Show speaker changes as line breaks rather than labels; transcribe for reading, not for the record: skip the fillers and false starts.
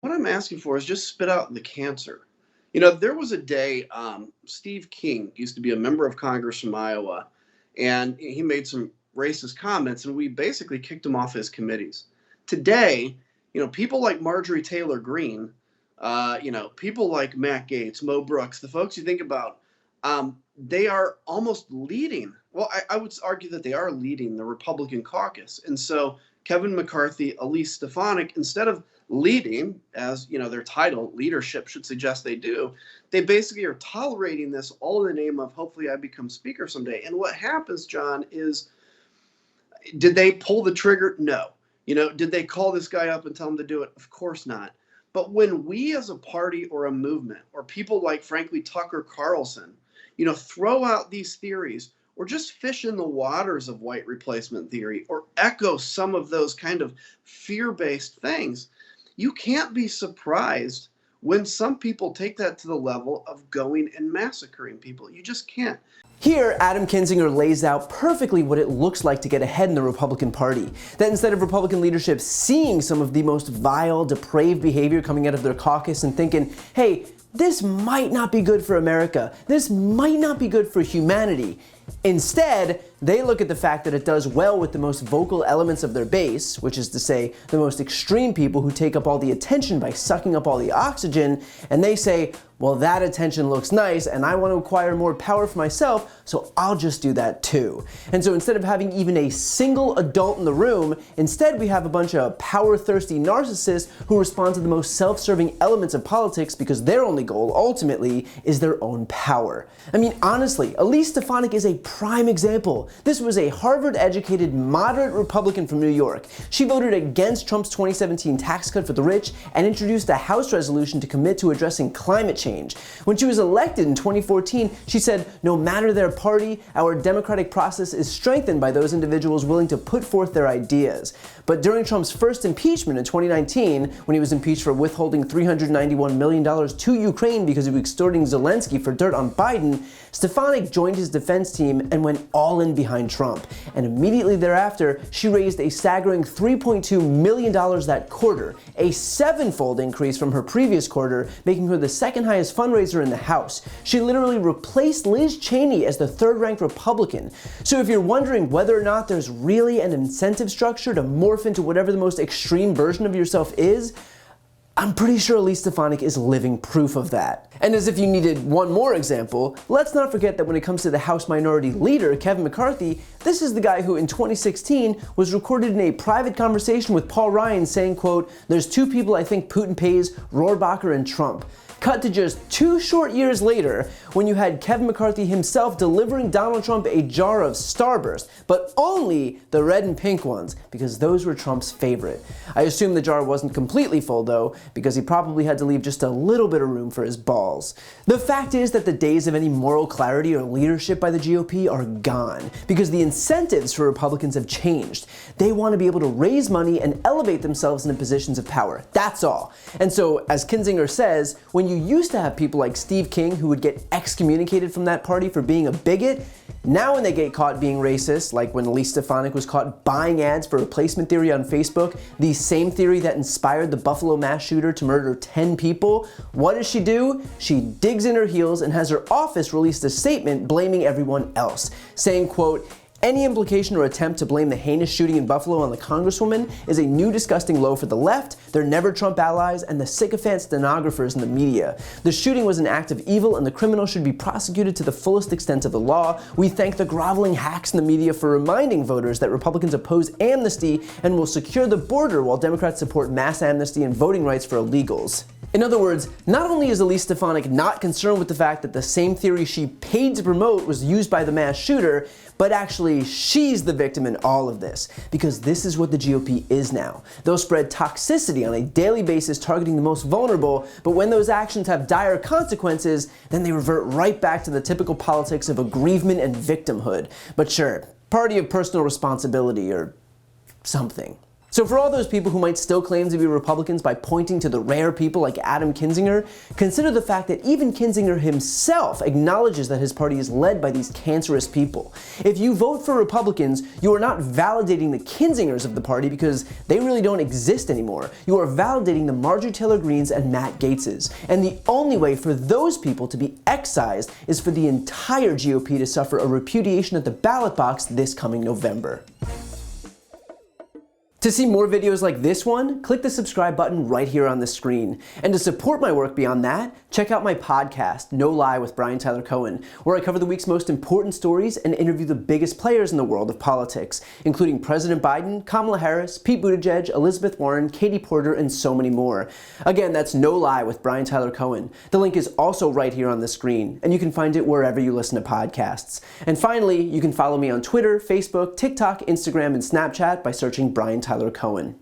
What I'm asking for is just spit out the cancer. There was a day, Steve King used to be a member of Congress from Iowa, and he made some racist comments, and we basically kicked him off his committees. Today, people like Marjorie Taylor Greene, people like Matt Gaetz, Mo Brooks, the folks you think about, they are almost leading. Well, I would argue that they are leading the Republican caucus. And so Kevin McCarthy, Elise Stefanik, instead of leading, as their title, leadership, should suggest they do, they basically are tolerating this all in the name of hopefully I become speaker someday. And what happens, John, is did they pull the trigger? No. Did they call this guy up and tell him to do it? Of course not. But when we as a party or a movement, or people like, frankly, Tucker Carlson, throw out these theories, or just fish in the waters of white replacement theory, or echo some of those kind of fear-based things, you can't be surprised when some people take that to the level of going and massacring people. You just can't.
Here, Adam Kinzinger lays out perfectly what it looks like to get ahead in the Republican Party. That instead of Republican leadership seeing some of the most vile, depraved behavior coming out of their caucus and thinking, hey, this might not be good for America, this might not be good for humanity, instead, they look at the fact that it does well with the most vocal elements of their base, which is to say, the most extreme people who take up all the attention by sucking up all the oxygen, and they say, well, that attention looks nice, and I want to acquire more power for myself, so I'll just do that too. And so instead of having even a single adult in the room, instead we have a bunch of power-thirsty narcissists who respond to the most self-serving elements of politics because their only goal, ultimately, is their own power. I mean, honestly, Elise Stefanik is a prime example. This was a Harvard-educated, moderate Republican from New York. She voted against Trump's 2017 tax cut for the rich and introduced a House resolution to commit to addressing climate change. When she was elected in 2014, she said, no matter their party, our democratic process is strengthened by those individuals willing to put forth their ideas. But during Trump's first impeachment in 2019, when he was impeached for withholding $391 million to Ukraine because he was extorting Zelensky for dirt on Biden, Stefanik joined his defense team and went all in behind Trump. And immediately thereafter, she raised a staggering $3.2 million that quarter, a seven-fold increase from her previous quarter, making her the second highest fundraiser in the House. She literally replaced Liz Cheney as the third-ranked Republican. So if you're wondering whether or not there's really an incentive structure to morph into whatever the most extreme version of yourself is, I'm pretty sure Elise Stefanik is living proof of that. And as if you needed one more example, let's not forget that when it comes to the House Minority Leader, Kevin McCarthy, this is the guy who in 2016 was recorded in a private conversation with Paul Ryan saying, quote, there's two people I think Putin pays, Rohrabacher and Trump. Cut to just 2 short years later, when you had Kevin McCarthy himself delivering Donald Trump a jar of Starburst, but only the red and pink ones, because those were Trump's favorite. I assume the jar wasn't completely full though, because he probably had to leave just a little bit of room for his balls. The fact is that the days of any moral clarity or leadership by the GOP are gone, because the incentives for Republicans have changed. They want to be able to raise money and elevate themselves into positions of power. That's all. And so, as Kinzinger says, when you used to have people like Steve King who would get excommunicated from that party for being a bigot, now when they get caught being racist, like when Elise Stefanik was caught buying ads for replacement theory on Facebook, the same theory that inspired the Buffalo mass shooter to murder 10 people, what does she do? She digs in her heels and has her office release a statement blaming everyone else, saying, quote, any implication or attempt to blame the heinous shooting in Buffalo on the Congresswoman is a new disgusting low for the left, their never Trump allies, and the sycophant stenographers in the media. The shooting was an act of evil and the criminal should be prosecuted to the fullest extent of the law. We thank the groveling hacks in the media for reminding voters that Republicans oppose amnesty and will secure the border while Democrats support mass amnesty and voting rights for illegals. In other words, not only is Elise Stefanik not concerned with the fact that the same theory she paid to promote was used by the mass shooter, but actually she's the victim in all of this, because this is what the GOP is now. They'll spread toxicity on a daily basis targeting the most vulnerable, but when those actions have dire consequences, then they revert right back to the typical politics of aggrievement and victimhood. But sure, party of personal responsibility or something. So for all those people who might still claim to be Republicans by pointing to the rare people like Adam Kinzinger, consider the fact that even Kinzinger himself acknowledges that his party is led by these cancerous people. If you vote for Republicans, you are not validating the Kinzingers of the party because they really don't exist anymore. You are validating the Marjorie Taylor Greenes and Matt Gaetzes. And the only way for those people to be excised is for the entire GOP to suffer a repudiation at the ballot box this coming November. To see more videos like this one, click the subscribe button right here on the screen. And to support my work beyond that, check out my podcast, No Lie with Brian Tyler Cohen, where I cover the week's most important stories and interview the biggest players in the world of politics, including President Biden, Kamala Harris, Pete Buttigieg, Elizabeth Warren, Katie Porter, and so many more. Again, that's No Lie with Brian Tyler Cohen. The link is also right here on the screen, and you can find it wherever you listen to podcasts. And finally, you can follow me on Twitter, Facebook, TikTok, Instagram, and Snapchat by searching Brian Tyler Cohen.